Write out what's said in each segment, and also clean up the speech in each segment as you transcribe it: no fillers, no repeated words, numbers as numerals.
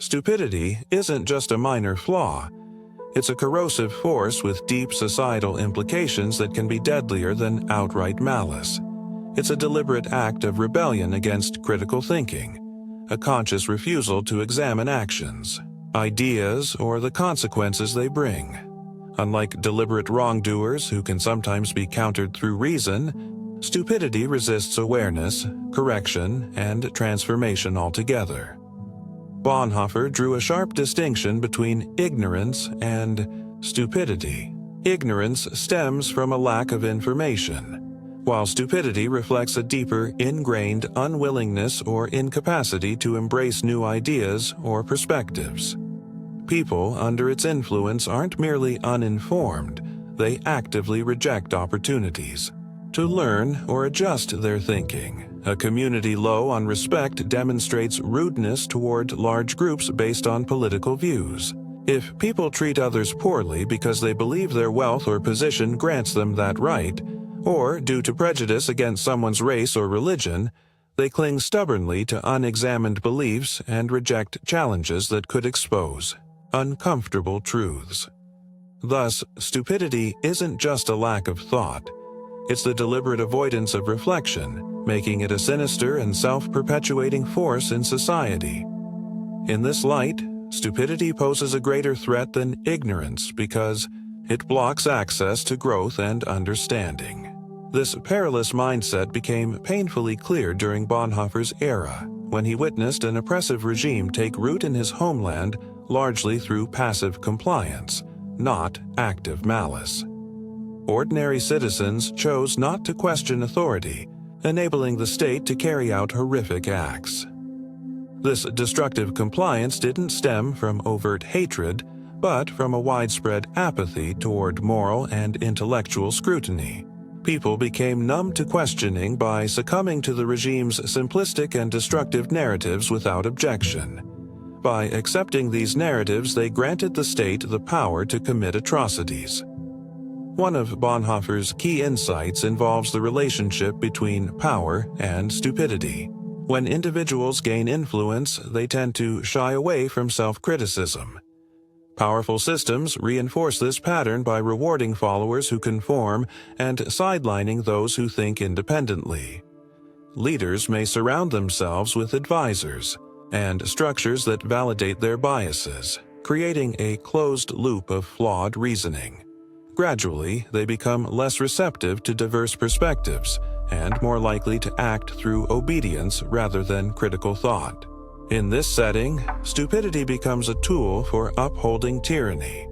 Stupidity isn't just a minor flaw. It's a corrosive force with deep societal implications that can be deadlier than outright malice. It's a deliberate act of rebellion against critical thinking, a conscious refusal to examine actions, ideas, or the consequences they bring. Unlike deliberate wrongdoers who can sometimes be countered through reason, stupidity resists awareness, correction, and transformation altogether. Bonhoeffer drew a sharp distinction between ignorance and stupidity. Ignorance stems from a lack of information, while stupidity reflects a deeper, ingrained unwillingness or incapacity to embrace new ideas or perspectives. People under its influence aren't merely uninformed, they actively reject opportunities to learn or adjust their thinking. A community low on respect demonstrates rudeness toward large groups based on political views. If people treat others poorly because they believe their wealth or position grants them that right, or due to prejudice against someone's race or religion, they cling stubbornly to unexamined beliefs and reject challenges that could expose uncomfortable truths. Thus, stupidity isn't just a lack of thought. It's the deliberate avoidance of reflection, making it a sinister and self-perpetuating force in society. In this light, stupidity poses a greater threat than ignorance because it blocks access to growth and understanding. This perilous mindset became painfully clear during Bonhoeffer's era, when he witnessed an oppressive regime take root in his homeland largely through passive compliance, not active malice. Ordinary citizens chose not to question authority, enabling the state to carry out horrific acts. This destructive compliance didn't stem from overt hatred, but from a widespread apathy toward moral and intellectual scrutiny. People became numb to questioning by succumbing to the regime's simplistic and destructive narratives without objection. By accepting these narratives, they granted the state the power to commit atrocities. One of Bonhoeffer's key insights involves the relationship between power and stupidity. When individuals gain influence, they tend to shy away from self-criticism. Powerful systems reinforce this pattern by rewarding followers who conform and sidelining those who think independently. Leaders may surround themselves with advisors and structures that validate their biases, creating a closed loop of flawed reasoning. Gradually, they become less receptive to diverse perspectives and more likely to act through obedience rather than critical thought. In this setting, stupidity becomes a tool for upholding tyranny,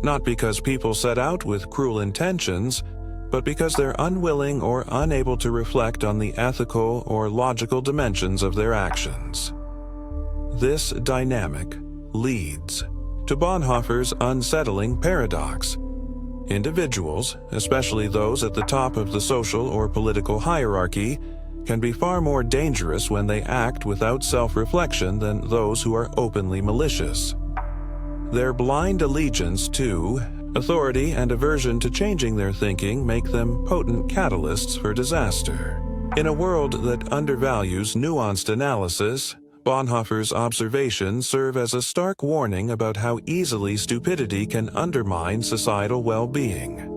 not because people set out with cruel intentions, but because they're unwilling or unable to reflect on the ethical or logical dimensions of their actions. This dynamic leads to Bonhoeffer's unsettling paradox. Individuals, especially those at the top of the social or political hierarchy, can be far more dangerous when they act without self-reflection than those who are openly malicious. Their blind allegiance to authority and aversion to changing their thinking make them potent catalysts for disaster. In a world that undervalues nuanced analysis, Bonhoeffer's observations serve as a stark warning about how easily stupidity can undermine societal well-being.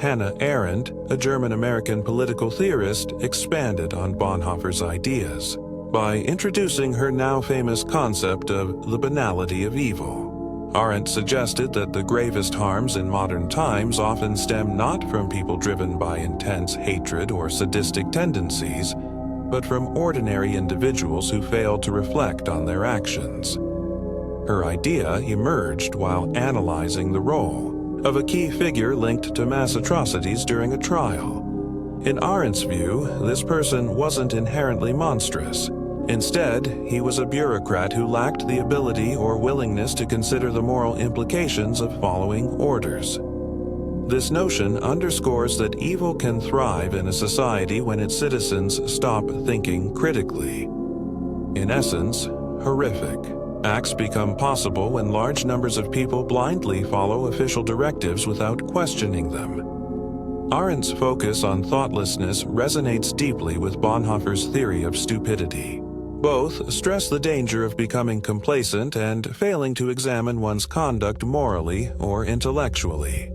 Hannah Arendt, a German-American political theorist, expanded on Bonhoeffer's ideas by introducing her now famous concept of the banality of evil. Arendt suggested that the gravest harms in modern times often stem not from people driven by intense hatred or sadistic tendencies, but from ordinary individuals who fail to reflect on their actions. Her idea emerged while analyzing the role of a key figure linked to mass atrocities during a trial. In Arendt's view, this person wasn't inherently monstrous. Instead, he was a bureaucrat who lacked the ability or willingness to consider the moral implications of following orders. This notion underscores that evil can thrive in a society when its citizens stop thinking critically. In essence, horrific acts become possible when large numbers of people blindly follow official directives without questioning them. Arendt's focus on thoughtlessness resonates deeply with Bonhoeffer's theory of stupidity. Both stress the danger of becoming complacent and failing to examine one's conduct morally or intellectually.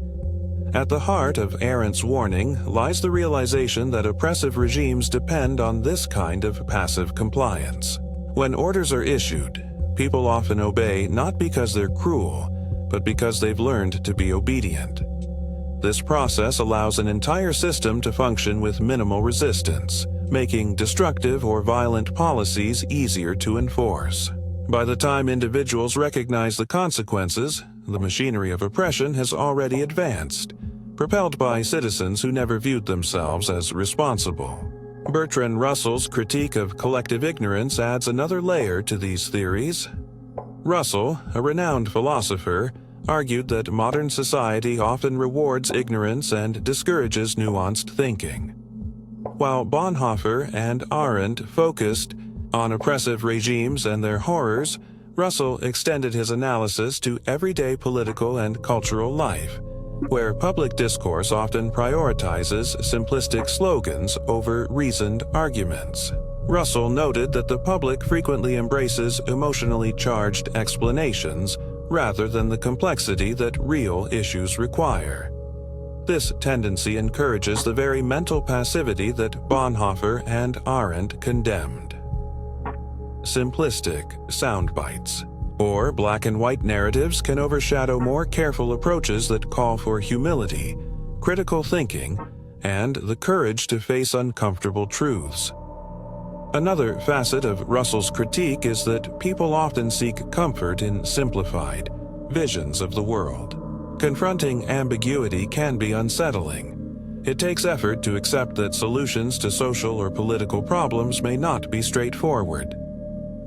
At the heart of Arendt's warning lies the realization that oppressive regimes depend on this kind of passive compliance. When orders are issued, people often obey not because they're cruel, but because they've learned to be obedient. This process allows an entire system to function with minimal resistance, making destructive or violent policies easier to enforce. By the time individuals recognize the consequences, the machinery of oppression has already advanced, propelled by citizens who never viewed themselves as responsible. Bertrand Russell's critique of collective ignorance adds another layer to these theories. Russell, a renowned philosopher, argued that modern society often rewards ignorance and discourages nuanced thinking. While Bonhoeffer and Arendt focused on oppressive regimes and their horrors, Russell extended his analysis to everyday political and cultural life, where public discourse often prioritizes simplistic slogans over reasoned arguments. Russell noted that the public frequently embraces emotionally charged explanations rather than the complexity that real issues require. This tendency encourages the very mental passivity that Bonhoeffer and Arendt condemned. Simplistic soundbites or black-and-white narratives can overshadow more careful approaches that call for humility, critical thinking, and the courage to face uncomfortable truths. Another facet of Russell's critique is that people often seek comfort in simplified visions of the world. Confronting ambiguity can be unsettling. It takes effort to accept that solutions to social or political problems may not be straightforward.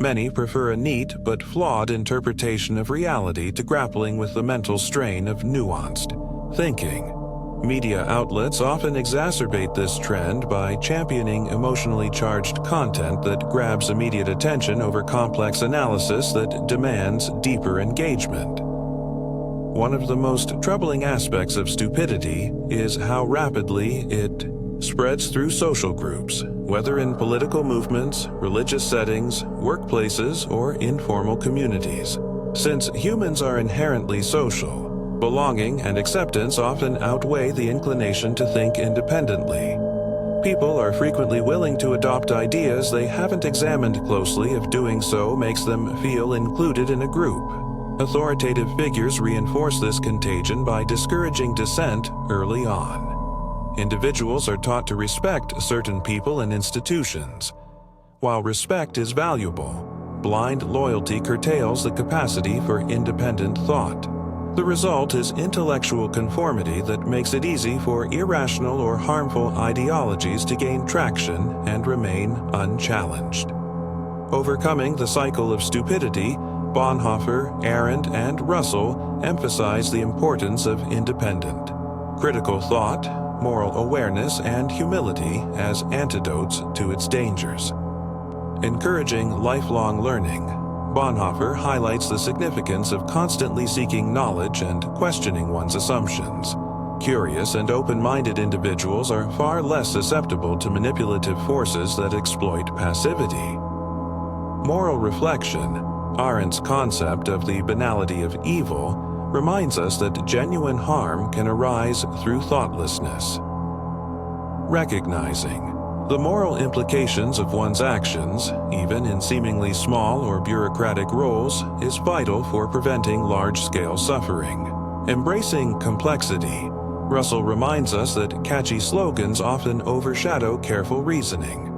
Many prefer a neat but flawed interpretation of reality to grappling with the mental strain of nuanced thinking. Media outlets often exacerbate this trend by championing emotionally charged content that grabs immediate attention over complex analysis that demands deeper engagement. One of the most troubling aspects of stupidity is how rapidly it spreads through social groups, whether in political movements, religious settings, workplaces, or informal communities. Since humans are inherently social, belonging and acceptance often outweigh the inclination to think independently. People are frequently willing to adopt ideas they haven't examined closely if doing so makes them feel included in a group. Authoritative figures reinforce this contagion by discouraging dissent early on. Individuals are taught to respect certain people and institutions. While respect is valuable, blind loyalty curtails the capacity for independent thought. The result is intellectual conformity that makes it easy for irrational or harmful ideologies to gain traction and remain unchallenged. Overcoming the cycle of stupidity, Bonhoeffer, Arendt, and Russell emphasize the importance of independent, critical thought, moral awareness, and humility as antidotes to its dangers. Encouraging lifelong learning, Bonhoeffer highlights the significance of constantly seeking knowledge and questioning one's assumptions. Curious and open-minded individuals are far less susceptible to manipulative forces that exploit passivity. Moral reflection, Arendt's concept of the banality of evil, reminds us that genuine harm can arise through thoughtlessness. Recognizing the moral implications of one's actions, even in seemingly small or bureaucratic roles, is vital for preventing large-scale suffering. Embracing complexity, Russell reminds us that catchy slogans often overshadow careful reasoning.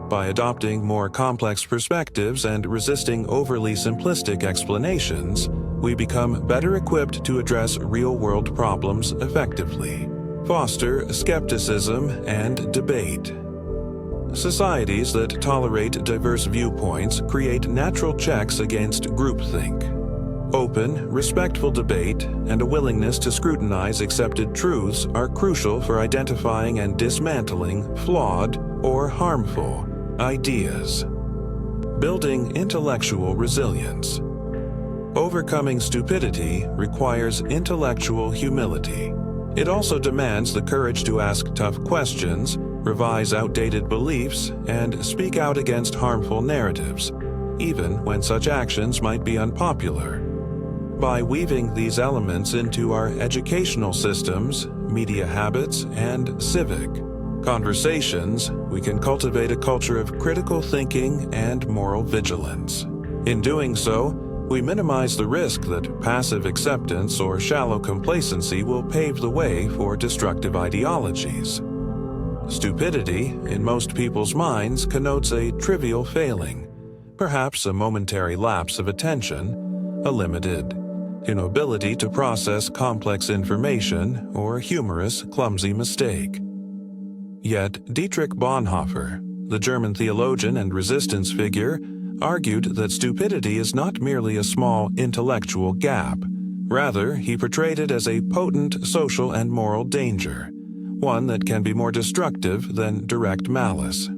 By adopting more complex perspectives and resisting overly simplistic explanations, we become better equipped to address real-world problems effectively. Foster skepticism and debate. Societies that tolerate diverse viewpoints create natural checks against groupthink. Open, respectful debate and a willingness to scrutinize accepted truths are crucial for identifying and dismantling flawed or harmful ideas. Building intellectual resilience. Overcoming stupidity requires intellectual humility. It also demands the courage to ask tough questions, revise outdated beliefs, and speak out against harmful narratives, even when such actions might be unpopular. By weaving these elements into our educational systems, media habits, and civic conversations, we can cultivate a culture of critical thinking and moral vigilance. In doing so, we minimize the risk that passive acceptance or shallow complacency will pave the way for destructive ideologies. Stupidity, in most people's minds, connotes a trivial failing, perhaps a momentary lapse of attention, a limited inability to process complex information, or a humorous, clumsy mistake. Yet Dietrich Bonhoeffer, the German theologian and resistance figure, argued that stupidity is not merely a small intellectual gap. Rather, he portrayed it as a potent social and moral danger, one that can be more destructive than direct malice.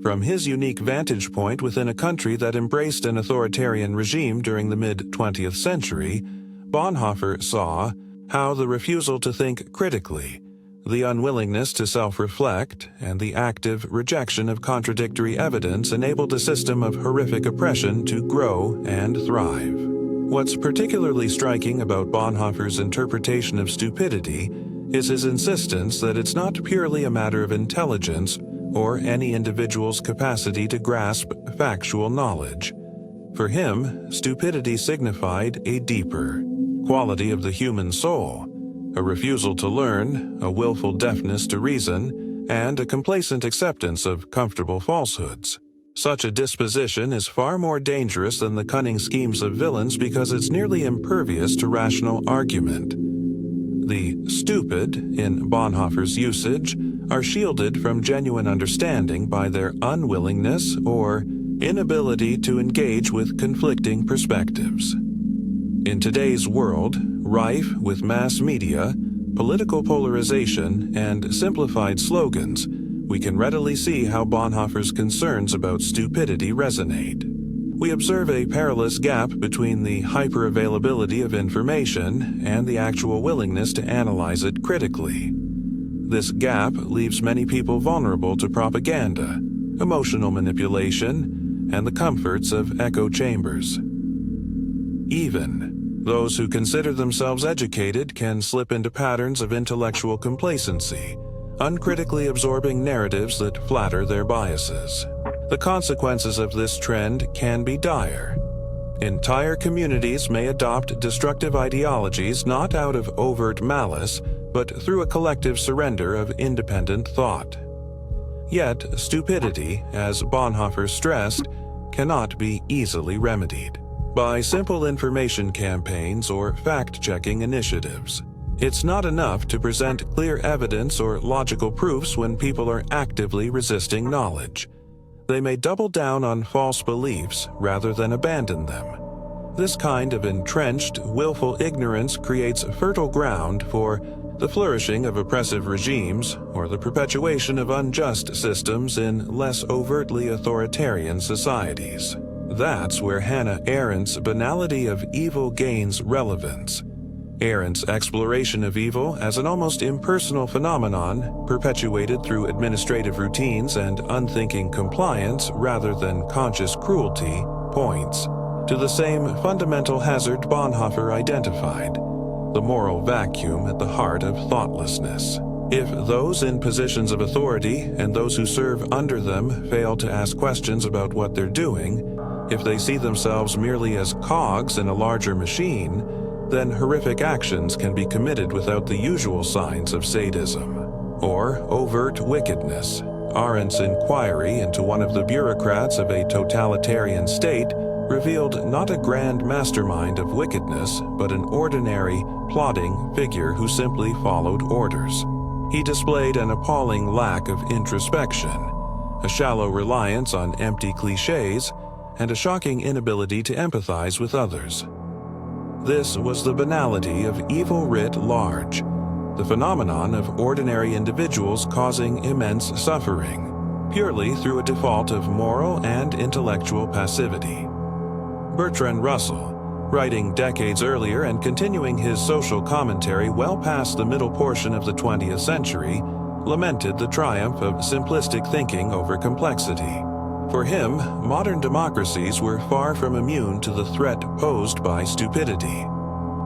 From his unique vantage point within a country that embraced an authoritarian regime during the mid-20th century, Bonhoeffer saw how the refusal to think critically, the unwillingness to self-reflect, and the active rejection of contradictory evidence enabled a system of horrific oppression to grow and thrive. What's particularly striking about Bonhoeffer's interpretation of stupidity is his insistence that it's not purely a matter of intelligence or any individual's capacity to grasp factual knowledge. For him, stupidity signified a deeper quality of the human soul, a refusal to learn, a willful deafness to reason, and a complacent acceptance of comfortable falsehoods. Such a disposition is far more dangerous than the cunning schemes of villains because it's nearly impervious to rational argument. The stupid, in Bonhoeffer's usage, are shielded from genuine understanding by their unwillingness or inability to engage with conflicting perspectives. In today's world, rife with mass media, political polarization, and simplified slogans, we can readily see how Bonhoeffer's concerns about stupidity resonate. We observe a perilous gap between the hyper-availability of information and the actual willingness to analyze it critically. This gap leaves many people vulnerable to propaganda, emotional manipulation, and the comforts of echo chambers. Even those who consider themselves educated can slip into patterns of intellectual complacency, uncritically absorbing narratives that flatter their biases. The consequences of this trend can be dire. Entire communities may adopt destructive ideologies not out of overt malice, but through a collective surrender of independent thought. Yet, stupidity, as Bonhoeffer stressed, cannot be easily remedied by simple information campaigns or fact-checking initiatives. It's not enough to present clear evidence or logical proofs when people are actively resisting knowledge. They may double down on false beliefs rather than abandon them. This kind of entrenched, willful ignorance creates fertile ground for the flourishing of oppressive regimes or the perpetuation of unjust systems in less overtly authoritarian societies. That's where Hannah Arendt's banality of evil gains relevance. Arendt's exploration of evil as an almost impersonal phenomenon, perpetuated through administrative routines and unthinking compliance rather than conscious cruelty, points to the same fundamental hazard Bonhoeffer identified: the moral vacuum at the heart of thoughtlessness. If those in positions of authority and those who serve under them fail to ask questions about what they're doing, if they see themselves merely as cogs in a larger machine, then horrific actions can be committed without the usual signs of sadism or overt wickedness. Arendt's inquiry into one of the bureaucrats of a totalitarian state revealed not a grand mastermind of wickedness, but an ordinary, plodding figure who simply followed orders. He displayed an appalling lack of introspection, a shallow reliance on empty cliches, and a shocking inability to empathize with others. This was the banality of evil writ large, the phenomenon of ordinary individuals causing immense suffering, purely through a default of moral and intellectual passivity. Bertrand Russell, writing decades earlier and continuing his social commentary well past the middle portion of the 20th century, lamented the triumph of simplistic thinking over complexity. For him, modern democracies were far from immune to the threat posed by stupidity.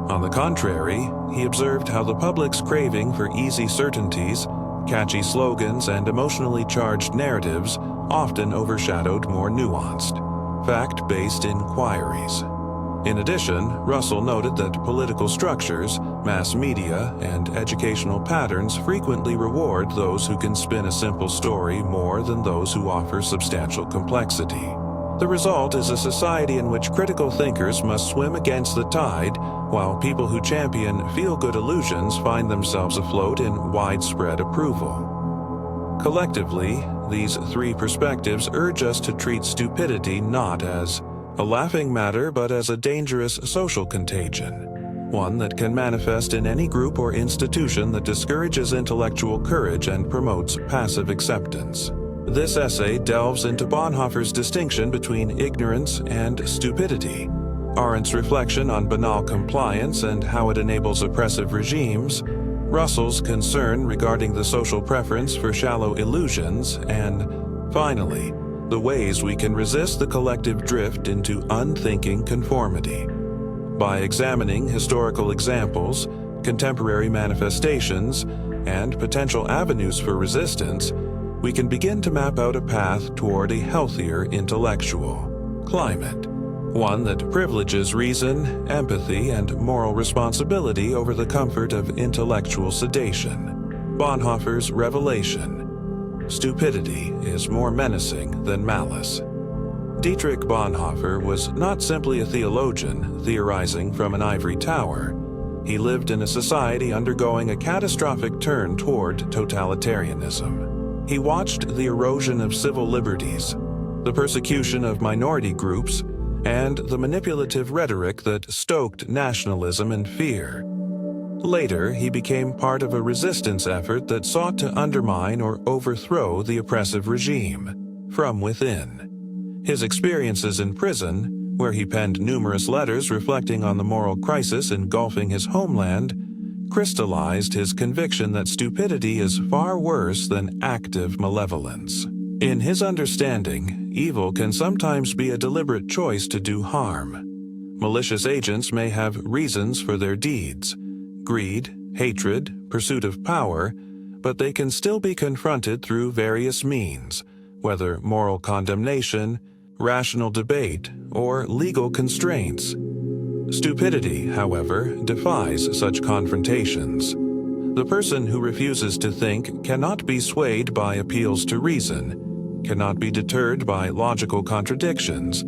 On the contrary, he observed how the public's craving for easy certainties, catchy slogans, and emotionally charged narratives often overshadowed more nuanced, fact-based inquiries. In addition, Russell noted that political structures, mass media, and educational patterns frequently reward those who can spin a simple story more than those who offer substantial complexity. The result is a society in which critical thinkers must swim against the tide, while people who champion feel-good illusions find themselves afloat in widespread approval. Collectively, these three perspectives urge us to treat stupidity not as a laughing matter but as a dangerous social contagion, one that can manifest in any group or institution that discourages intellectual courage and promotes passive acceptance. This essay delves into Bonhoeffer's distinction between ignorance and stupidity, Arendt's reflection on banal compliance and how it enables oppressive regimes, Russell's concern regarding the social preference for shallow illusions, and, finally, the ways we can resist the collective drift into unthinking conformity. By examining historical examples, contemporary manifestations, and potential avenues for resistance, we can begin to map out a path toward a healthier intellectual climate, one that privileges reason, empathy, and moral responsibility over the comfort of intellectual sedation. Bonhoeffer's revelation: stupidity is more menacing than malice. Dietrich Bonhoeffer was not simply a theologian theorizing from an ivory tower. He lived in a society undergoing a catastrophic turn toward totalitarianism. He watched the erosion of civil liberties, the persecution of minority groups, and the manipulative rhetoric that stoked nationalism and fear. Later, he became part of a resistance effort that sought to undermine or overthrow the oppressive regime from within. His experiences in prison, where he penned numerous letters reflecting on the moral crisis engulfing his homeland, crystallized his conviction that stupidity is far worse than active malevolence. In his understanding, evil can sometimes be a deliberate choice to do harm. Malicious agents may have reasons for their deeds: greed, hatred, pursuit of power, but they can still be confronted through various means, whether moral condemnation, rational debate, or legal constraints. Stupidity, however, defies such confrontations. The person who refuses to think cannot be swayed by appeals to reason, cannot be deterred by logical contradictions,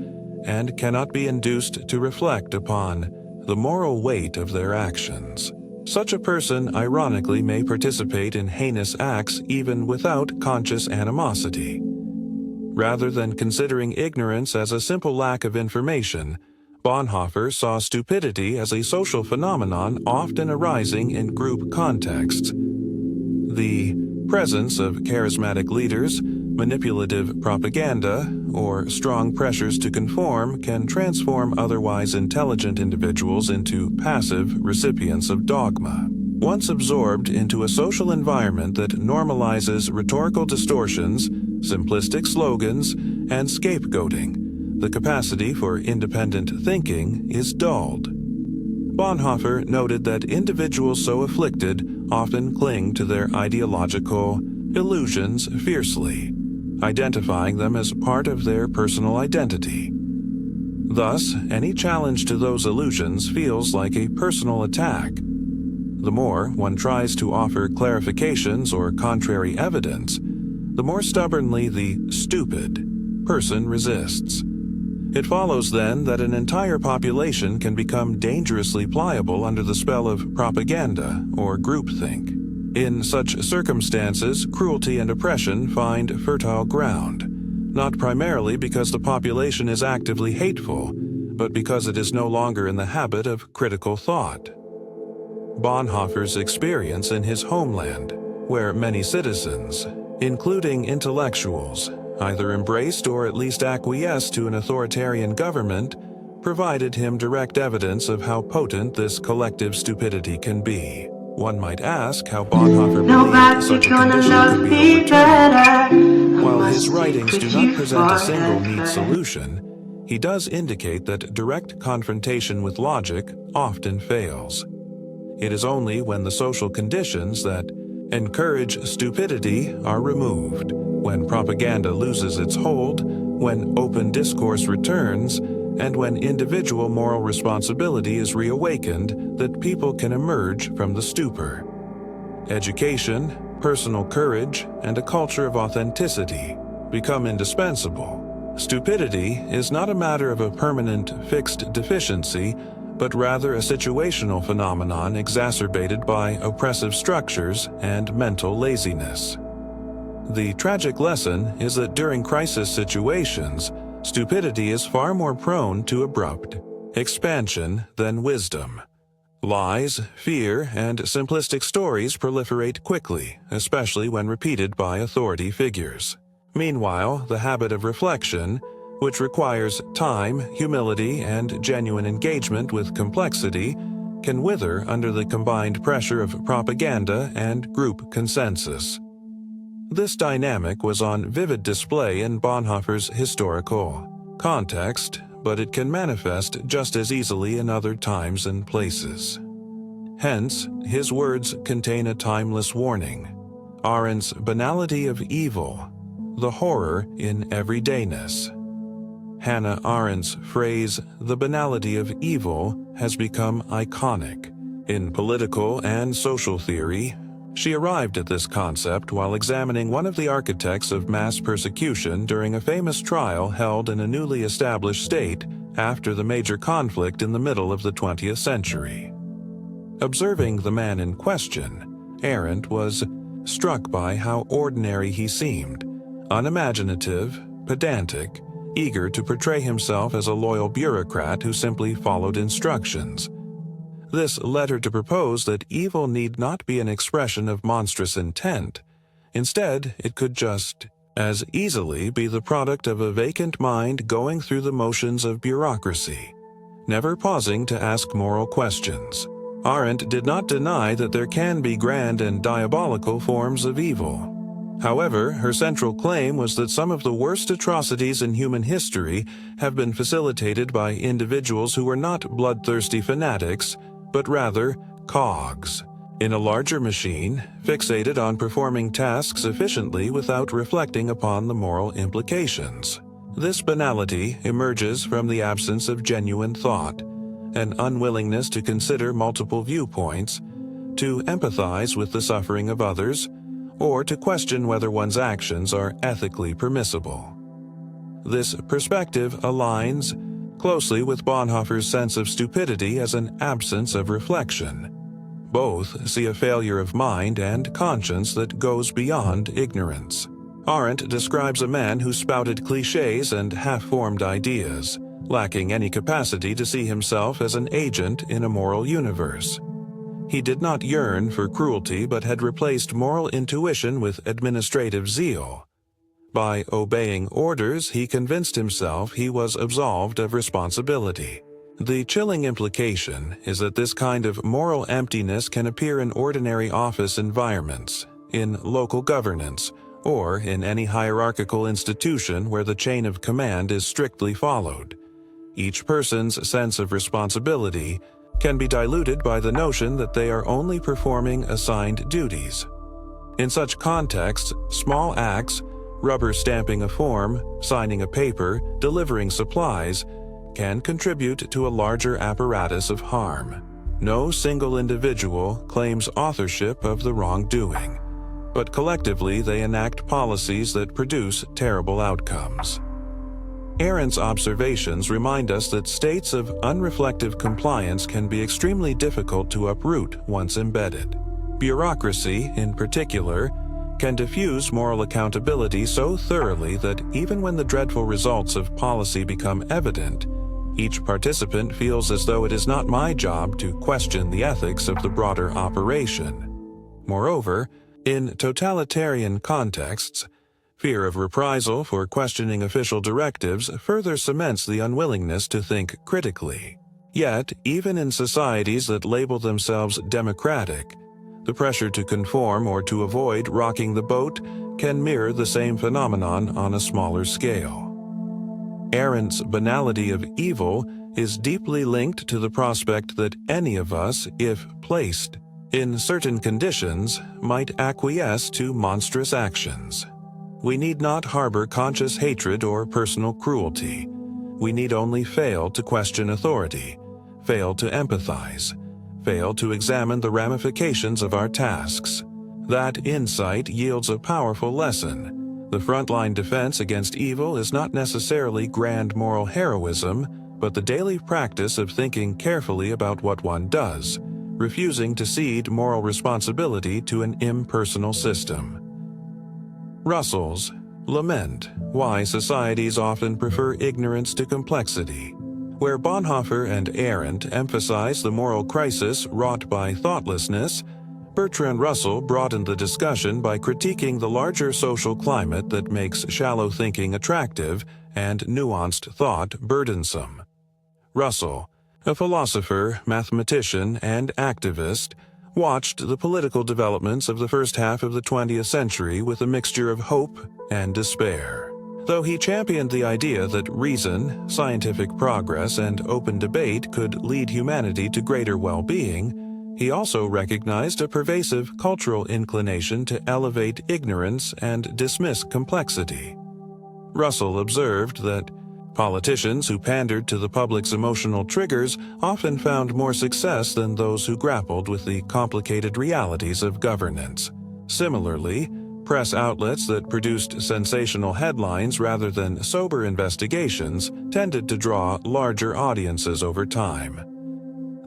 and cannot be induced to reflect upon the moral weight of their actions. Such a person, ironically, may participate in heinous acts even without conscious animosity. Rather than considering ignorance as a simple lack of information, Bonhoeffer saw stupidity as a social phenomenon often arising in group contexts. The presence of charismatic leaders, manipulative propaganda, or strong pressures to conform can transform otherwise intelligent individuals into passive recipients of dogma. Once absorbed into a social environment that normalizes rhetorical distortions, simplistic slogans, and scapegoating, the capacity for independent thinking is dulled. Bonhoeffer noted that individuals so afflicted often cling to their ideological illusions fiercely, identifying them as part of their personal identity. Thus, any challenge to those illusions feels like a personal attack. The more one tries to offer clarifications or contrary evidence, the more stubbornly the stupid person resists. It follows then that an entire population can become dangerously pliable under the spell of propaganda or groupthink. In such circumstances, cruelty and oppression find fertile ground, not primarily because the population is actively hateful, but because it is no longer in the habit of critical thought. Bonhoeffer's experience in his homeland, where many citizens, including intellectuals, either embraced or at least acquiesced to an authoritarian government, provided him direct evidence of how potent this collective stupidity can be. One might ask how Bonhoeffer believed such a condition could be overturned. While his writings do not present a single neat solution, he does indicate that direct confrontation with logic often fails. It is only when the social conditions that encourage stupidity are removed, when propaganda loses its hold, when open discourse returns, and when individual moral responsibility is reawakened, that people can emerge from the stupor. Education, personal courage, and a culture of authenticity become indispensable. Stupidity is not a matter of a permanent, fixed deficiency, but rather a situational phenomenon exacerbated by oppressive structures and mental laziness. The tragic lesson is that during crisis situations, stupidity is far more prone to abrupt expansion than wisdom. Lies, fear, and simplistic stories proliferate quickly, especially when repeated by authority figures. Meanwhile, the habit of reflection, which requires time, humility, and genuine engagement with complexity, can wither under the combined pressure of propaganda and group consensus. This dynamic was on vivid display in Bonhoeffer's historical context, but it can manifest just as easily in other times and places. Hence, his words contain a timeless warning. Arendt's banality of evil, the horror in everydayness. Hannah Arendt's phrase, the banality of evil, has become iconic. In political and social theory, she arrived at this concept while examining one of the architects of mass persecution during a famous trial held in a newly established state after the major conflict in the middle of the 20th century. Observing the man in question, Arendt was struck by how ordinary he seemed, unimaginative, pedantic, eager to portray himself as a loyal bureaucrat who simply followed instructions. This led her to propose that evil need not be an expression of monstrous intent. Instead, it could just as easily be the product of a vacant mind going through the motions of bureaucracy, never pausing to ask moral questions. Arendt did not deny that there can be grand and diabolical forms of evil. However, her central claim was that some of the worst atrocities in human history have been facilitated by individuals who were not bloodthirsty fanatics, but rather cogs in a larger machine, fixated on performing tasks efficiently without reflecting upon the moral implications. This banality emerges from the absence of genuine thought, an unwillingness to consider multiple viewpoints, to empathize with the suffering of others, or to question whether one's actions are ethically permissible. This perspective aligns closely with Bonhoeffer's sense of stupidity as an absence of reflection. Both see a failure of mind and conscience that goes beyond ignorance. Arendt describes a man who spouted clichés and half-formed ideas, lacking any capacity to see himself as an agent in a moral universe. He did not yearn for cruelty but had replaced moral intuition with administrative zeal. By obeying orders, he convinced himself he was absolved of responsibility. The chilling implication is that this kind of moral emptiness can appear in ordinary office environments, in local governance, or in any hierarchical institution where the chain of command is strictly followed. Each person's sense of responsibility can be diluted by the notion that they are only performing assigned duties. In such contexts, small acts, rubber stamping a form, signing a paper, delivering supplies, can contribute to a larger apparatus of harm. No single individual claims authorship of the wrongdoing, but collectively they enact policies that produce terrible outcomes. Arendt's observations remind us that states of unreflective compliance can be extremely difficult to uproot once embedded. Bureaucracy, in particular, can diffuse moral accountability so thoroughly that even when the dreadful results of policy become evident, each participant feels as though it is not my job to question the ethics of the broader operation. Moreover, in totalitarian contexts, fear of reprisal for questioning official directives further cements the unwillingness to think critically. Yet, even in societies that label themselves democratic, the pressure to conform or to avoid rocking the boat can mirror the same phenomenon on a smaller scale. Arendt's banality of evil is deeply linked to the prospect that any of us, if placed in certain conditions, might acquiesce to monstrous actions. We need not harbor conscious hatred or personal cruelty. We need only fail to question authority, fail to empathize, fail to examine the ramifications of our tasks. That insight yields a powerful lesson. The frontline defense against evil is not necessarily grand moral heroism, but the daily practice of thinking carefully about what one does, refusing to cede moral responsibility to an impersonal system. Russell's Lament Why Societies Often Prefer Ignorance to Complexity, where Bonhoeffer and Arendt emphasize the moral crisis wrought by thoughtlessness, Bertrand Russell broadened the discussion by critiquing the larger social climate that makes shallow thinking attractive and nuanced thought burdensome. Russell, a philosopher, mathematician, and activist, watched the political developments of the first half of the 20th century with a mixture of hope and despair. Though he championed the idea that reason, scientific progress, and open debate could lead humanity to greater well-being, he also recognized a pervasive cultural inclination to elevate ignorance and dismiss complexity. Russell observed that politicians who pandered to the public's emotional triggers often found more success than those who grappled with the complicated realities of governance. Similarly, press outlets that produced sensational headlines rather than sober investigations tended to draw larger audiences over time.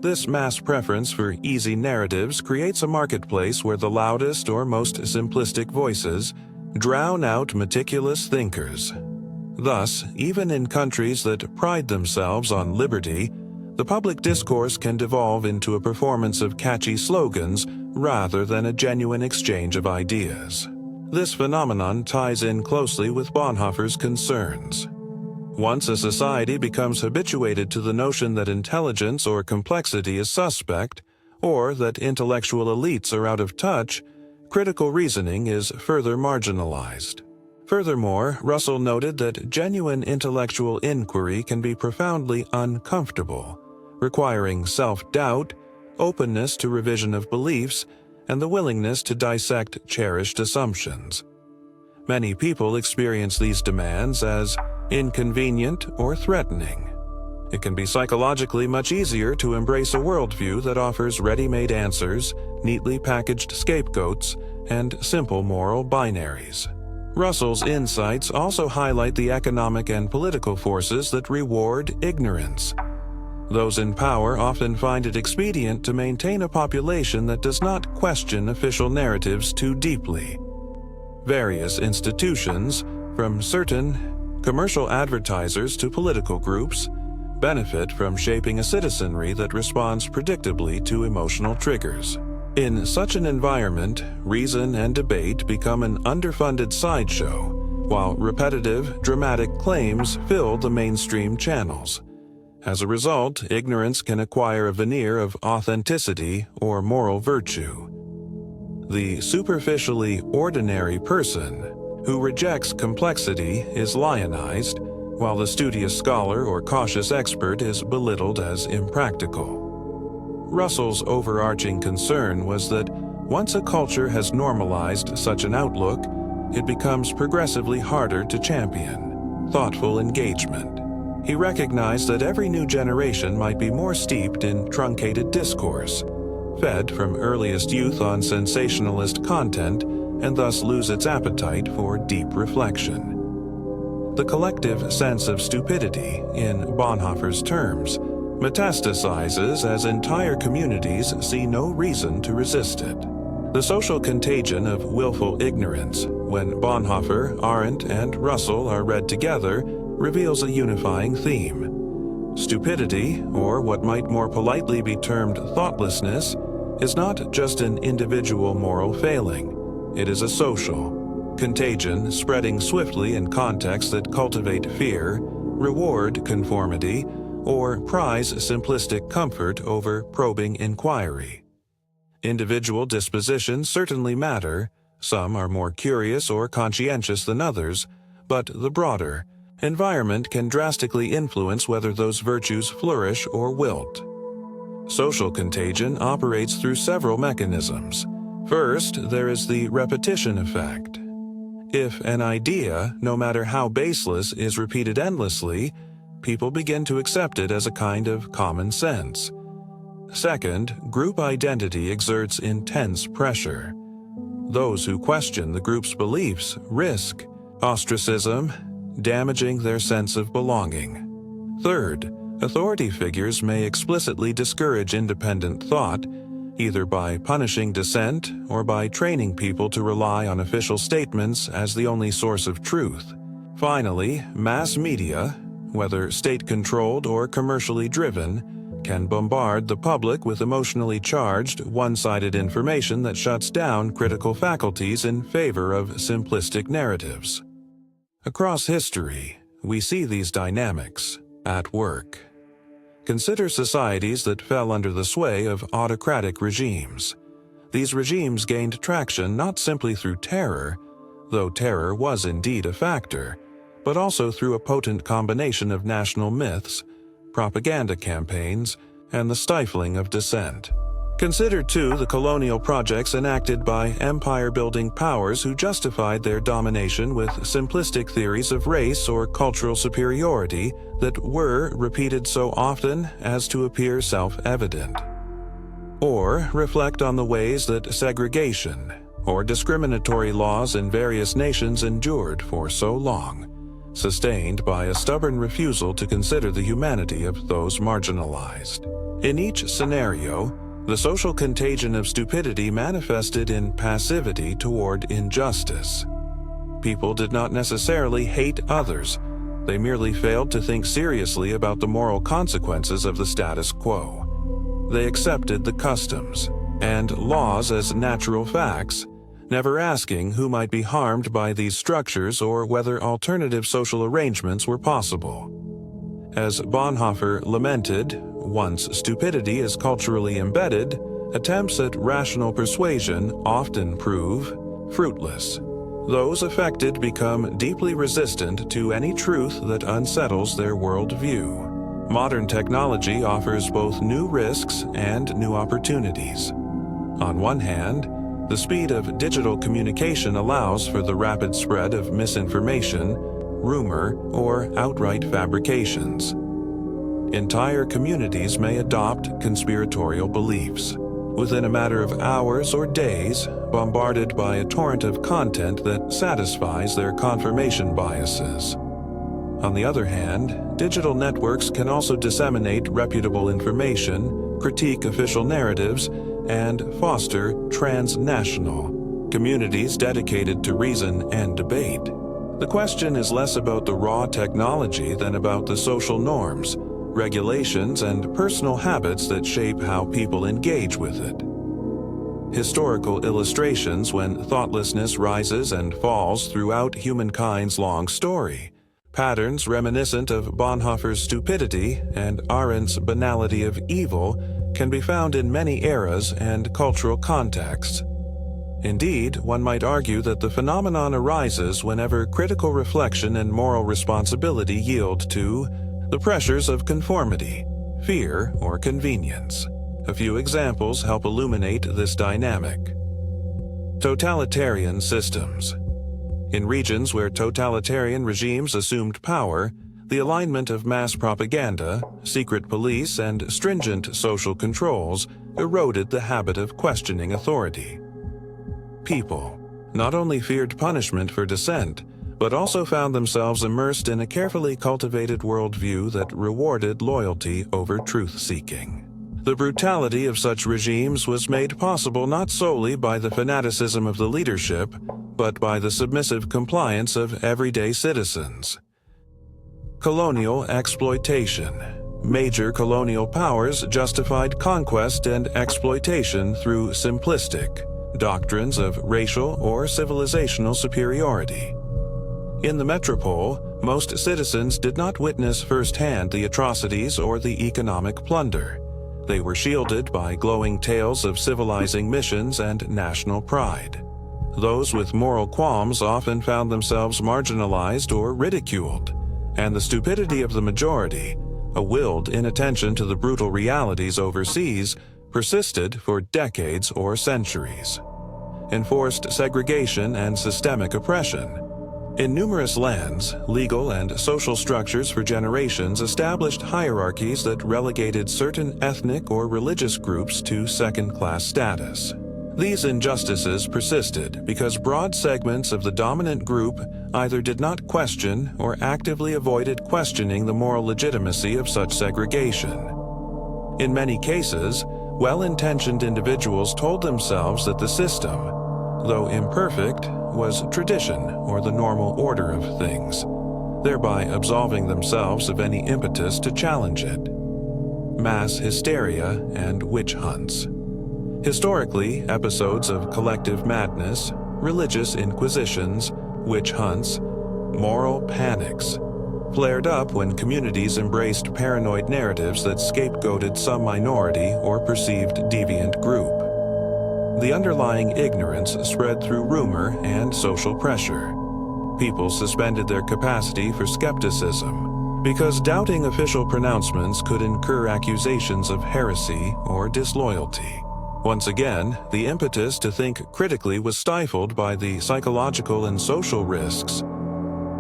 This mass preference for easy narratives creates a marketplace where the loudest or most simplistic voices drown out meticulous thinkers. Thus, even in countries that pride themselves on liberty, the public discourse can devolve into a performance of catchy slogans rather than a genuine exchange of ideas. This phenomenon ties in closely with Bonhoeffer's concerns. Once a society becomes habituated to the notion that intelligence or complexity is suspect, or that intellectual elites are out of touch, critical reasoning is further marginalized. Furthermore, Russell noted that genuine intellectual inquiry can be profoundly uncomfortable, requiring self-doubt, openness to revision of beliefs, and the willingness to dissect cherished assumptions. Many people experience these demands as inconvenient or threatening. It can be psychologically much easier to embrace a worldview that offers ready-made answers, neatly packaged scapegoats, and simple moral binaries. Russell's insights also highlight the economic and political forces that reward ignorance. Those in power often find it expedient to maintain a population that does not question official narratives too deeply. Various institutions, from certain commercial advertisers to political groups, benefit from shaping a citizenry that responds predictably to emotional triggers. In such an environment, reason and debate become an underfunded sideshow, while repetitive, dramatic claims fill the mainstream channels. As a result, ignorance can acquire a veneer of authenticity or moral virtue. The superficially ordinary person who rejects complexity is lionized, while the studious scholar or cautious expert is belittled as impractical. Russell's overarching concern was that once a culture has normalized such an outlook, it becomes progressively harder to champion thoughtful engagement. He recognized that every new generation might be more steeped in truncated discourse, fed from earliest youth on sensationalist content, and thus lose its appetite for deep reflection. The collective sense of stupidity, in Bonhoeffer's terms, metastasizes as entire communities see no reason to resist it. The social contagion of willful ignorance, when Bonhoeffer, Arendt, and Russell are read together, reveals a unifying theme. Stupidity, or what might more politely be termed thoughtlessness, is not just an individual moral failing. It is a social contagion spreading swiftly in contexts that cultivate fear, reward conformity, or prize simplistic comfort over probing inquiry. Individual dispositions certainly matter, Some are more curious or conscientious than others, but the broader environment can drastically influence whether those virtues flourish or wilt. Social contagion operates through several mechanisms. First, there is the repetition effect. If an idea, no matter how baseless, is repeated endlessly, people begin to accept it as a kind of common sense. Second, group identity exerts intense pressure. Those who question the group's beliefs risk ostracism, damaging their sense of belonging. Third, authority figures may explicitly discourage independent thought, either by punishing dissent or by training people to rely on official statements as the only source of truth. Finally, mass media, whether state-controlled or commercially driven, can bombard the public with emotionally charged, one-sided information that shuts down critical faculties in favor of simplistic narratives. Across history, we see these dynamics at work. Consider societies that fell under the sway of autocratic regimes. These regimes gained traction not simply through terror, though terror was indeed a factor, but also through a potent combination of national myths, propaganda campaigns, and the stifling of dissent. Consider, too, the colonial projects enacted by empire-building powers who justified their domination with simplistic theories of race or cultural superiority that were repeated so often as to appear self-evident. Or reflect on the ways that segregation or discriminatory laws in various nations endured for so long, sustained by a stubborn refusal to consider the humanity of those marginalized. In each scenario, the social contagion of stupidity manifested in passivity toward injustice. People did not necessarily hate others, they merely failed to think seriously about the moral consequences of the status quo. They accepted the customs and laws as natural facts, never asking who might be harmed by these structures or whether alternative social arrangements were possible. As Bonhoeffer lamented, once stupidity is culturally embedded, attempts at rational persuasion often prove fruitless. Those affected become deeply resistant to any truth that unsettles their worldview. Modern technology offers both new risks and new opportunities. On one hand, the speed of digital communication allows for the rapid spread of misinformation, rumor, or outright fabrications. Entire communities may adopt conspiratorial beliefs, within a matter of hours or days, bombarded by a torrent of content that satisfies their confirmation biases. On the other hand, digital networks can also disseminate reputable information, critique official narratives, and foster transnational communities dedicated to reason and debate. The question is less about the raw technology than about the social norms, regulations, and personal habits that shape how people engage with it. Historical illustrations when thoughtlessness rises and falls throughout humankind's long story. Patterns reminiscent of Bonhoeffer's Stupidity and Arendt's Banality of Evil can be found in many eras and cultural contexts. Indeed, one might argue that the phenomenon arises whenever critical reflection and moral responsibility yield to the pressures of conformity, fear, or convenience. A few examples help illuminate this dynamic. Totalitarian systems. In regions where totalitarian regimes assumed power, the alignment of mass propaganda, secret police, and stringent social controls eroded the habit of questioning authority. People not only feared punishment for dissent, but also found themselves immersed in a carefully cultivated worldview that rewarded loyalty over truth-seeking. The brutality of such regimes was made possible not solely by the fanaticism of the leadership, but by the submissive compliance of everyday citizens. Colonial exploitation. Major colonial powers justified conquest and exploitation through simplistic doctrines of racial or civilizational superiority. In the metropole, most citizens did not witness firsthand the atrocities or the economic plunder. They were shielded by glowing tales of civilizing missions and national pride. those with moral qualms often found themselves marginalized or ridiculed, and the stupidity of the majority, a willed inattention to the brutal realities overseas, persisted for decades or centuries. Enforced segregation and systemic oppression. In numerous lands, legal and social structures for generations established hierarchies that relegated certain ethnic or religious groups to second-class status. These injustices persisted because broad segments of the dominant group either did not question or actively avoided questioning the moral legitimacy of such segregation. In many cases, well-intentioned individuals told themselves that the system, though imperfect, was tradition or the normal order of things, thereby absolving themselves of any impetus to challenge it. Mass hysteria and witch hunts. Historically, episodes of collective madness, religious inquisitions, witch hunts, moral panics flared up when communities embraced paranoid narratives that scapegoated some minority or perceived deviant group. The underlying ignorance spread through rumor and social pressure. People suspended their capacity for skepticism because doubting official pronouncements could incur accusations of heresy or disloyalty. Once again, the impetus to think critically was stifled by the psychological and social risks.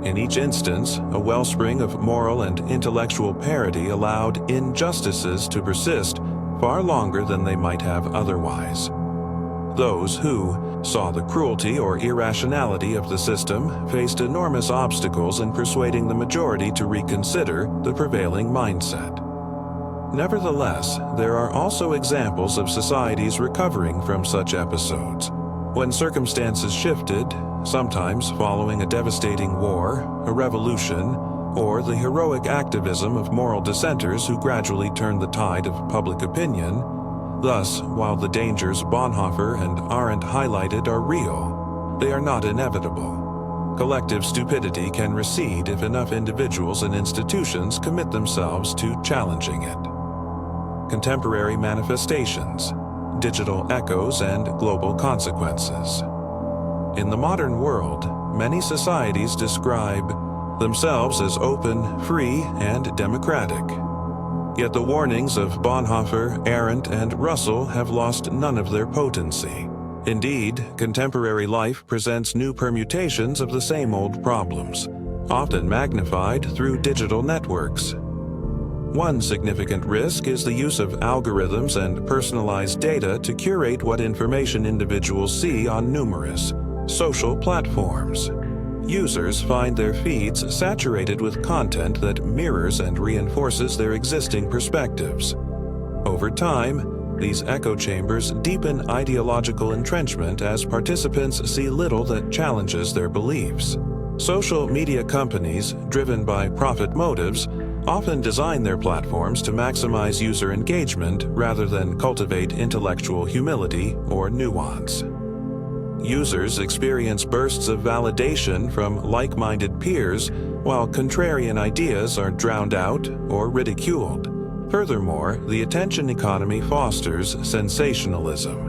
In each instance, a wellspring of moral and intellectual parity allowed injustices to persist far longer than they might have otherwise. Those who saw the cruelty or irrationality of the system faced enormous obstacles in persuading the majority to reconsider the prevailing mindset. Nevertheless, there are also examples of societies recovering from such episodes. When circumstances shifted, sometimes following a devastating war, a revolution, or the heroic activism of moral dissenters who gradually turned the tide of public opinion. Thus, while the dangers Bonhoeffer and Arendt highlighted are real, they are not inevitable. Collective stupidity can recede if enough individuals and institutions commit themselves to challenging it. Contemporary manifestations, digital echoes, and global consequences. In the modern world, many societies describe themselves as open, free, and democratic. Yet the warnings of Bonhoeffer, Arendt, and Russell have lost none of their potency. Indeed, contemporary life presents new permutations of the same old problems, often magnified through digital networks. One significant risk is the use of algorithms and personalized data to curate what information individuals see on numerous social platforms. Users find their feeds saturated with content that mirrors and reinforces their existing perspectives. Over time, these echo chambers deepen ideological entrenchment as participants see little that challenges their beliefs. Social media companies, driven by profit motives, often design their platforms to maximize user engagement rather than cultivate intellectual humility or nuance. Users experience bursts of validation from like-minded peers, while contrarian ideas are drowned out or ridiculed. Furthermore, the attention economy fosters sensationalism.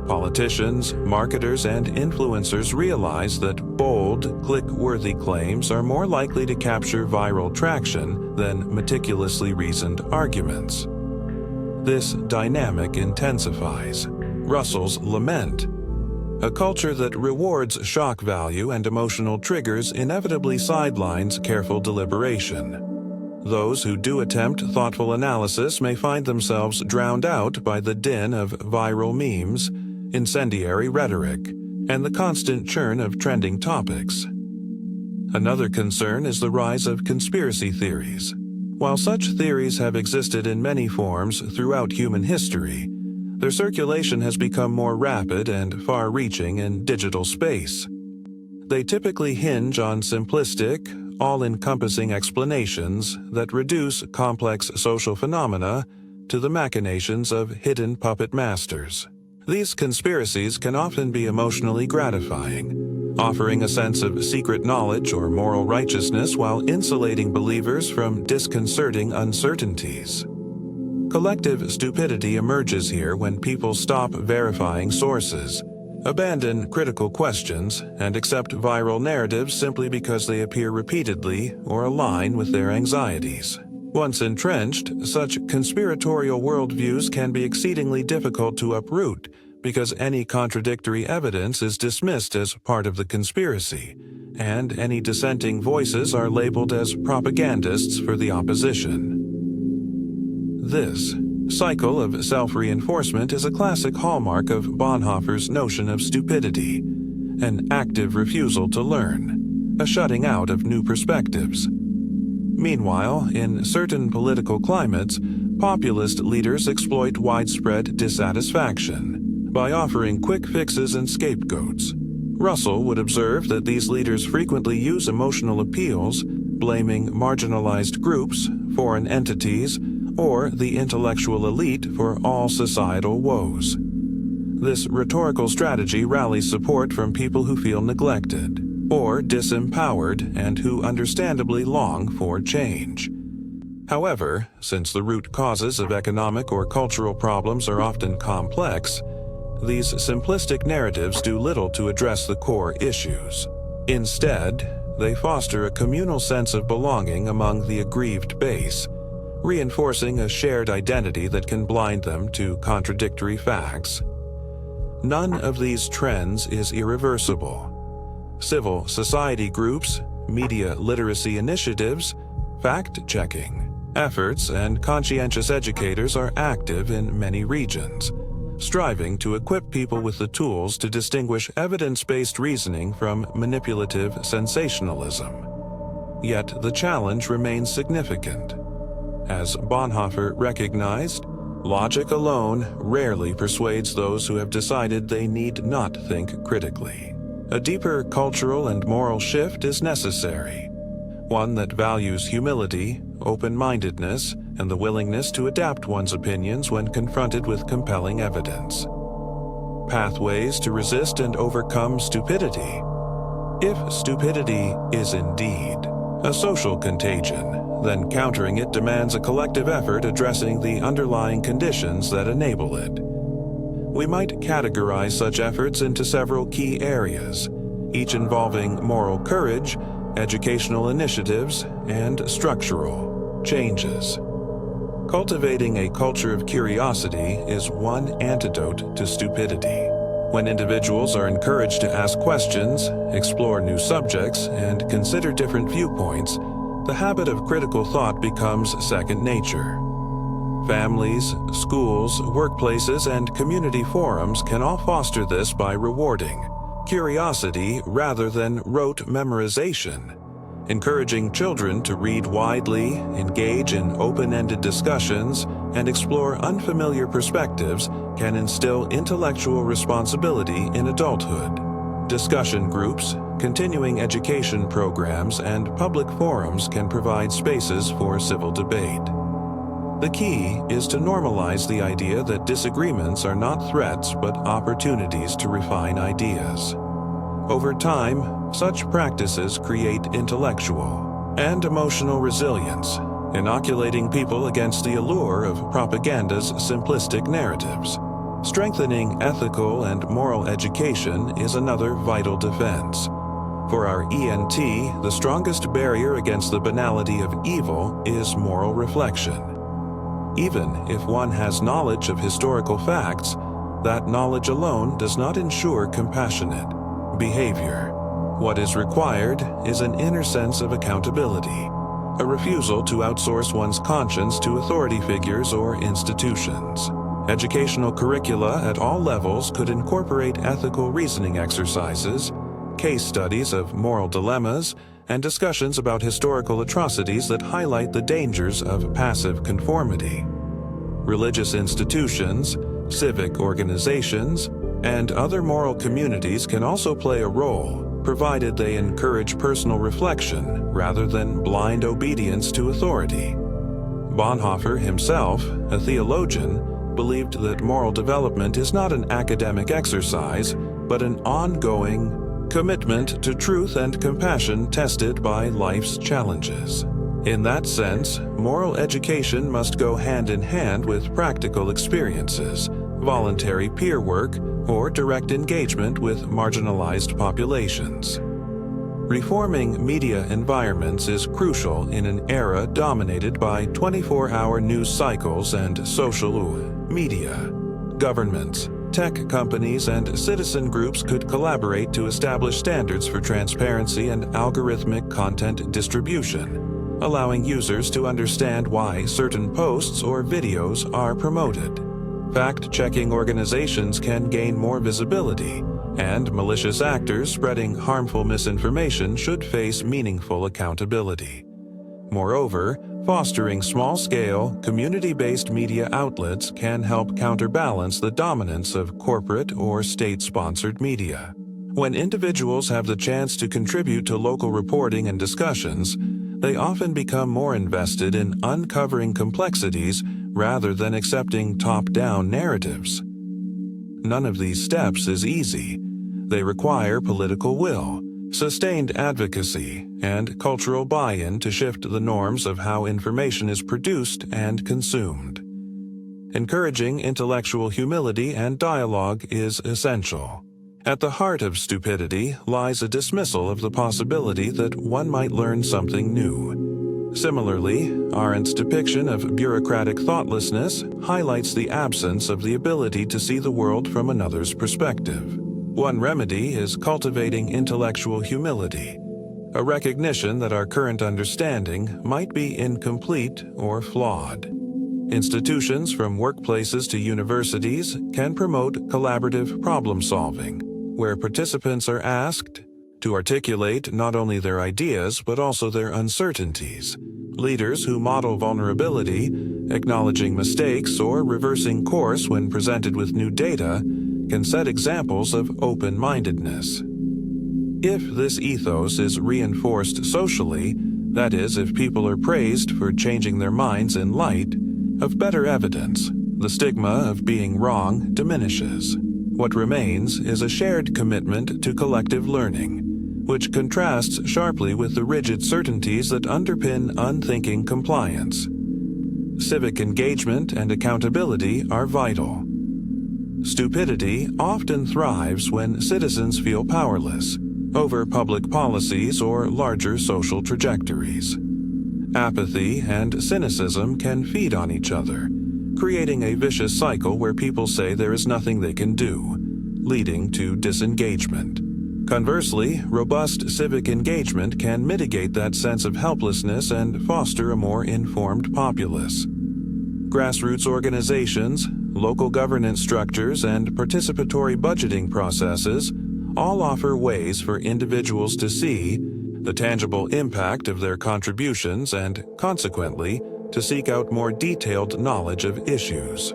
Politicians, marketers, and influencers realize that bold, click-worthy claims are more likely to capture viral traction than meticulously reasoned arguments. This dynamic intensifies Russell's lament. A culture that rewards shock value and emotional triggers inevitably sidelines careful deliberation. Those who do attempt thoughtful analysis may find themselves drowned out by the din of viral memes, incendiary rhetoric, and the constant churn of trending topics. Another concern is the rise of conspiracy theories. While such theories have existed in many forms throughout human history, their circulation has become more rapid and far-reaching in digital space. They typically hinge on simplistic, all-encompassing explanations that reduce complex social phenomena to the machinations of hidden puppet masters. These conspiracies can often be emotionally gratifying, offering a sense of secret knowledge or moral righteousness while insulating believers from disconcerting uncertainties. Collective stupidity emerges here when people stop verifying sources, abandon critical questions, and accept viral narratives simply because they appear repeatedly or align with their anxieties. Once entrenched, such conspiratorial worldviews can be exceedingly difficult to uproot because any contradictory evidence is dismissed as part of the conspiracy, and any dissenting voices are labeled as propagandists for the opposition. This cycle of self-reinforcement is a classic hallmark of Bonhoeffer's notion of stupidity, an active refusal to learn, a shutting out of new perspectives. Meanwhile, in certain political climates, populist leaders exploit widespread dissatisfaction by offering quick fixes and scapegoats. Russell would observe that these leaders frequently use emotional appeals, blaming marginalized groups, foreign entities, or the intellectual elite for all societal woes. This rhetorical strategy rallies support from people who feel neglected or disempowered and who understandably long for change. However, since the root causes of economic or cultural problems are often complex, these simplistic narratives do little to address the core issues. Instead, they foster a communal sense of belonging among the aggrieved base, reinforcing a shared identity that can blind them to contradictory facts. None of these trends is irreversible. Civil society groups, media literacy initiatives, fact-checking efforts, and conscientious educators are active in many regions, striving to equip people with the tools to distinguish evidence-based reasoning from manipulative sensationalism. Yet the challenge remains significant. As Bonhoeffer recognized, logic alone rarely persuades those who have decided they need not think critically. A deeper cultural and moral shift is necessary, one that values humility, open-mindedness, and the willingness to adapt one's opinions when confronted with compelling evidence. Pathways to resist and overcome stupidity. If stupidity is indeed a social contagion, then countering it demands a collective effort addressing the underlying conditions that enable it. We might categorize such efforts into several key areas, each involving moral courage, educational initiatives, and structural changes. Cultivating a culture of curiosity is one antidote to stupidity. When individuals are encouraged to ask questions, explore new subjects, and consider different viewpoints, the habit of critical thought becomes second nature. Families, schools, workplaces, and community forums can all foster this by rewarding curiosity rather than rote memorization. Encouraging children to read widely, engage in open-ended discussions, and explore unfamiliar perspectives can instill intellectual responsibility in adulthood. Discussion groups, continuing education programs, and public forums can provide spaces for civil debate. The key is to normalize the idea that disagreements are not threats but opportunities to refine ideas. Over time, such practices create intellectual and emotional resilience, inoculating people against the allure of propaganda's simplistic narratives. Strengthening ethical and moral education is another vital defense. For our ENT, the strongest barrier against the banality of evil is moral reflection. Even if one has knowledge of historical facts, that knowledge alone does not ensure compassionate behavior. What is required is an inner sense of accountability, a refusal to outsource one's conscience to authority figures or institutions. Educational curricula at all levels could incorporate ethical reasoning exercises, case studies of moral dilemmas, and discussions about historical atrocities that highlight the dangers of passive conformity. Religious institutions, civic organizations, and other moral communities can also play a role, provided they encourage personal reflection rather than blind obedience to authority. Bonhoeffer himself, a theologian, believed that moral development is not an academic exercise, but an ongoing commitment to truth and compassion tested by life's challenges. In that sense, moral education must go hand in hand with practical experiences, voluntary peer work, or direct engagement with marginalized populations. Reforming media environments is crucial in an era dominated by 24-hour news cycles and social media. Governments, tech companies, and citizen groups could collaborate to establish standards for transparency and algorithmic content distribution, allowing users to understand why certain posts or videos are promoted. Fact-checking organizations can gain more visibility, and malicious actors spreading harmful misinformation should face meaningful accountability. Moreover, fostering small-scale, community-based media outlets can help counterbalance the dominance of corporate or state-sponsored media. When individuals have the chance to contribute to local reporting and discussions, they often become more invested in uncovering complexities rather than accepting top-down narratives. None of these steps is easy. They require political will, sustained advocacy, and cultural buy-in to shift the norms of how information is produced and consumed. Encouraging intellectual humility and dialogue is essential. At the heart of stupidity lies a dismissal of the possibility that one might learn something new. Similarly, Arendt's depiction of bureaucratic thoughtlessness highlights the absence of the ability to see the world from another's perspective. One remedy is cultivating intellectual humility, a recognition that our current understanding might be incomplete or flawed. Institutions from workplaces to universities can promote collaborative problem-solving, where participants are asked to articulate not only their ideas but also their uncertainties. Leaders who model vulnerability, acknowledging mistakes, or reversing course when presented with new data can set examples of open-mindedness. If this ethos is reinforced socially, that is, if people are praised for changing their minds in light of better evidence, the stigma of being wrong diminishes. What remains is a shared commitment to collective learning, which contrasts sharply with the rigid certainties that underpin unthinking compliance. Civic engagement and accountability are vital. Stupidity often thrives when citizens feel powerless over public policies or larger social trajectories. Apathy and cynicism can feed on each other, creating a vicious cycle where people say there is nothing they can do, leading to disengagement. Conversely, robust civic engagement can mitigate that sense of helplessness and foster a more informed populace. Grassroots organizations, local governance structures, and participatory budgeting processes all offer ways for individuals to see the tangible impact of their contributions and, consequently, to seek out more detailed knowledge of issues.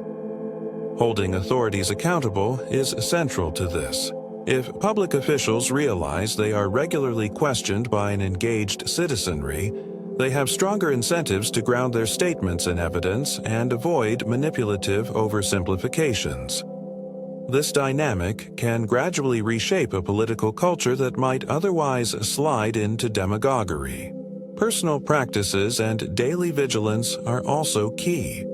Holding authorities accountable is central to this. If public officials realize they are regularly questioned by an engaged citizenry, they have stronger incentives to ground their statements in evidence and avoid manipulative oversimplifications. This dynamic can gradually reshape a political culture that might otherwise slide into demagoguery. Personal practices and daily vigilance are also key.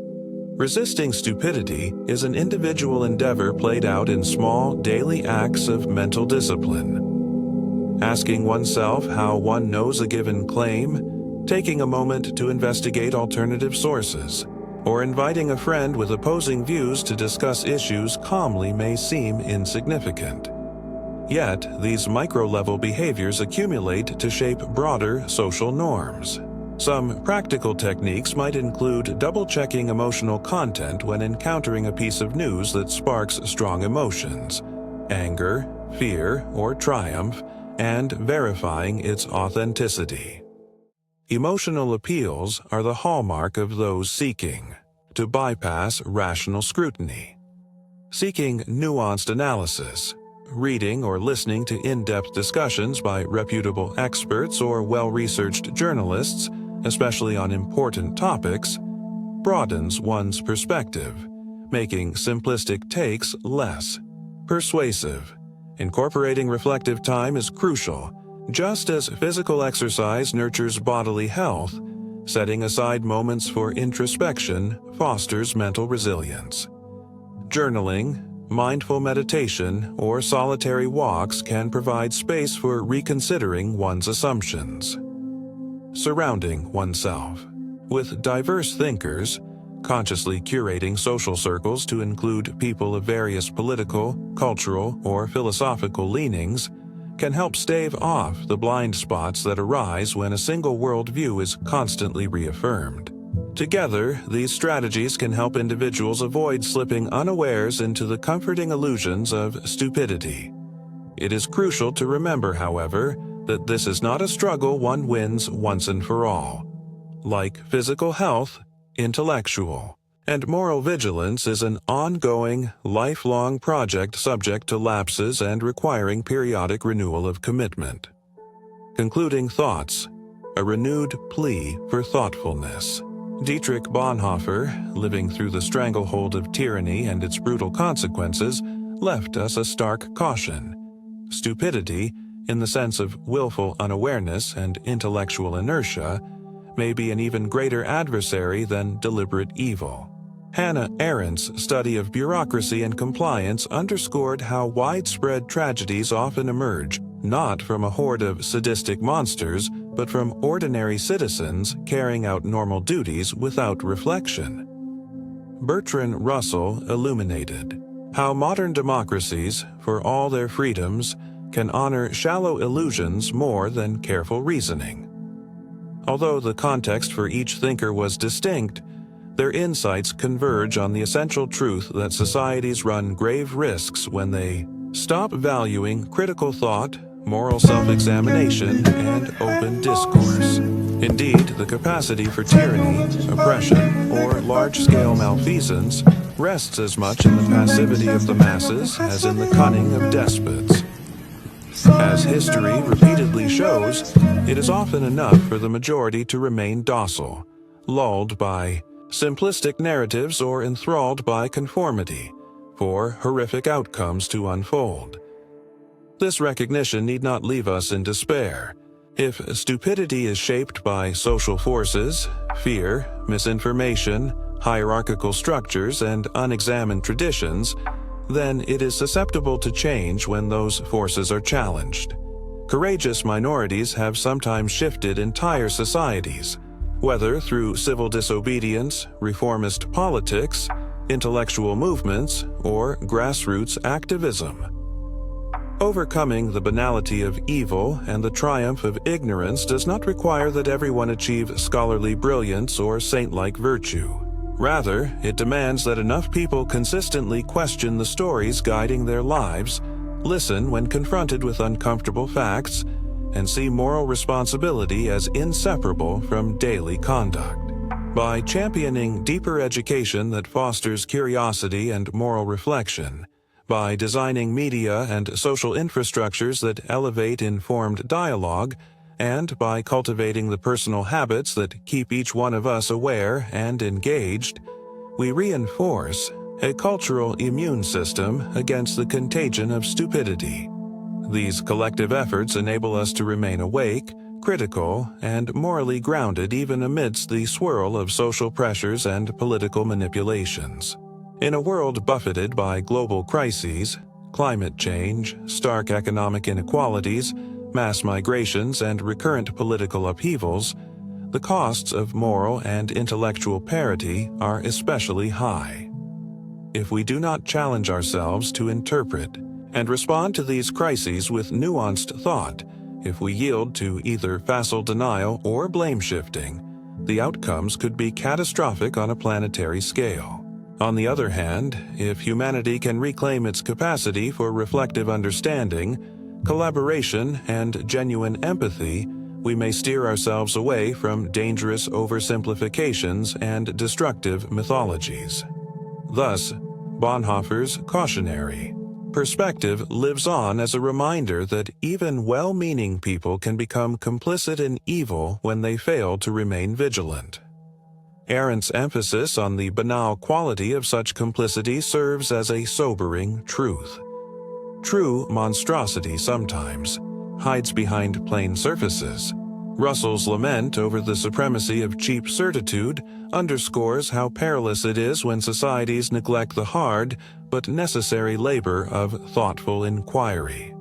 Resisting stupidity is an individual endeavor played out in small, daily acts of mental discipline. Asking oneself how one knows a given claim, taking a moment to investigate alternative sources, or inviting a friend with opposing views to discuss issues calmly may seem insignificant. Yet, these micro-level behaviors accumulate to shape broader social norms. Some practical techniques might include double-checking emotional content when encountering a piece of news that sparks strong emotions, anger, fear, or triumph, and verifying its authenticity. Emotional appeals are the hallmark of those seeking to bypass rational scrutiny. Seeking nuanced analysis, reading or listening to in-depth discussions by reputable experts or well-researched journalists, especially on important topics, broadens one's perspective, making simplistic takes less persuasive. Incorporating reflective time is crucial. Just as physical exercise nurtures bodily health, setting aside moments for introspection fosters mental resilience. Journaling, mindful meditation, or solitary walks can provide space for reconsidering one's assumptions. Surrounding oneself with diverse thinkers, consciously curating social circles to include people of various political, cultural, or philosophical leanings, can help stave off the blind spots that arise when a single worldview is constantly reaffirmed. Together, these strategies can help individuals avoid slipping unawares into the comforting illusions of stupidity. It is crucial to remember, however, that this is not a struggle one wins once and for all. Like physical health, intellectual and moral vigilance is an ongoing, lifelong project subject to lapses and requiring periodic renewal of commitment. Concluding thoughts: a renewed plea for thoughtfulness. Dietrich Bonhoeffer, living through the stranglehold of tyranny and its brutal consequences, left us a stark caution. Stupidity, in the sense of willful unawareness and intellectual inertia, may be an even greater adversary than deliberate evil. Hannah Arendt's study of bureaucracy and compliance underscored how widespread tragedies often emerge not from a horde of sadistic monsters, but from ordinary citizens carrying out normal duties without reflection. Bertrand Russell illuminated how modern democracies, for all their freedoms, can honor shallow illusions more than careful reasoning. Although the context for each thinker was distinct, their insights converge on the essential truth that societies run grave risks when they stop valuing critical thought, moral self-examination, and open discourse. Indeed, the capacity for tyranny, oppression, or large-scale malfeasance rests as much in the passivity of the masses as in the cunning of despots. As history repeatedly shows, it is often enough for the majority to remain docile, lulled by simplistic narratives or enthralled by conformity, for horrific outcomes to unfold. This recognition need not leave us in despair. If stupidity is shaped by social forces, fear, misinformation, hierarchical structures, and unexamined traditions, then it is susceptible to change when those forces are challenged. Courageous minorities have sometimes shifted entire societies, whether through civil disobedience, reformist politics, intellectual movements, or grassroots activism. Overcoming the banality of evil and the triumph of ignorance does not require that everyone achieve scholarly brilliance or saint-like virtue. Rather, it demands that enough people consistently question the stories guiding their lives, listen when confronted with uncomfortable facts, and see moral responsibility as inseparable from daily conduct. By championing deeper education that fosters curiosity and moral reflection, by designing media and social infrastructures that elevate informed dialogue, and by cultivating the personal habits that keep each one of us aware and engaged, we reinforce a cultural immune system against the contagion of stupidity. These collective efforts enable us to remain awake, critical, and morally grounded even amidst the swirl of social pressures and political manipulations. In a world buffeted by global crises, climate change, stark economic inequalities, mass migrations, and recurrent political upheavals, the costs of moral and intellectual parity are especially high. If we do not challenge ourselves to interpret and respond to these crises with nuanced thought, if we yield to either facile denial or blame shifting, the outcomes could be catastrophic on a planetary scale. On the other hand, if humanity can reclaim its capacity for reflective understanding, collaboration, and genuine empathy, we may steer ourselves away from dangerous oversimplifications and destructive mythologies. Thus, Bonhoeffer's cautionary perspective lives on as a reminder that even well-meaning people can become complicit in evil when they fail to remain vigilant. Arendt's emphasis on the banal quality of such complicity serves as a sobering truth. True monstrosity sometimes hides behind plain surfaces, Russell's lament over the supremacy of cheap certitude underscores how perilous it is when societies neglect the hard but necessary labor of thoughtful inquiry.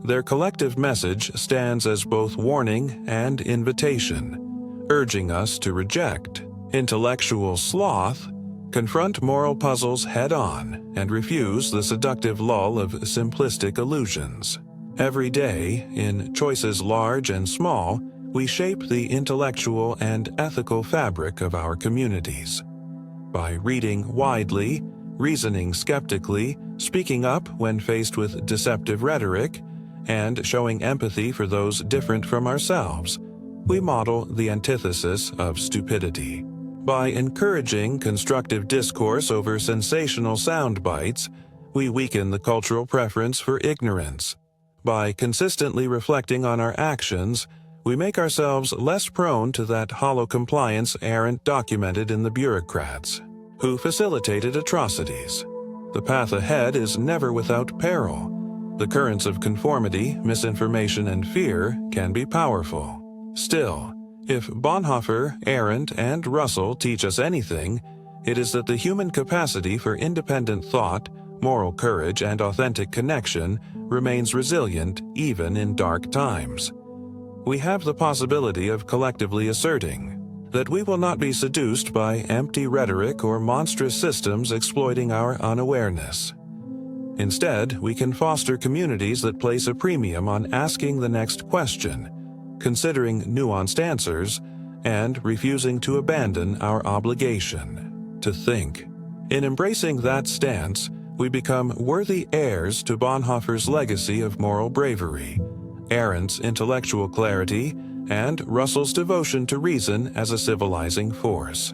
Their collective message stands as both warning and invitation, urging us to reject intellectual sloth, confront moral puzzles head-on, and refuse the seductive lull of simplistic illusions. Every day, in choices large and small, we shape the intellectual and ethical fabric of our communities. By reading widely, reasoning skeptically, speaking up when faced with deceptive rhetoric, and showing empathy for those different from ourselves, we model the antithesis of stupidity. By encouraging constructive discourse over sensational sound bites, we weaken the cultural preference for ignorance. By consistently reflecting on our actions, we make ourselves less prone to that hollow compliance Arendt documented in The Bureaucrats, who facilitated atrocities. The path ahead is never without peril. The currents of conformity, misinformation, and fear can be powerful. Still, if Bonhoeffer, Arendt, and Russell teach us anything, it is that the human capacity for independent thought, moral courage, and authentic connection remains resilient even in dark times. We have the possibility of collectively asserting that we will not be seduced by empty rhetoric or monstrous systems exploiting our unawareness. Instead, we can foster communities that place a premium on asking the next question, considering nuanced answers, and refusing to abandon our obligation to think. In embracing that stance, we become worthy heirs to Bonhoeffer's legacy of moral bravery, Arendt's intellectual clarity, and Russell's devotion to reason as a civilizing force.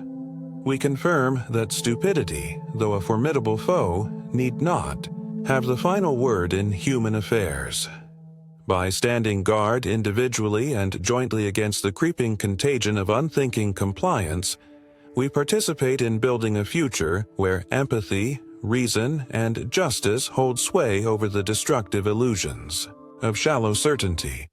We confirm that stupidity, though a formidable foe, need not have the final word in human affairs. By standing guard individually and jointly against the creeping contagion of unthinking compliance, we participate in building a future where empathy, reason, and justice hold sway over the destructive illusions of shallow certainty.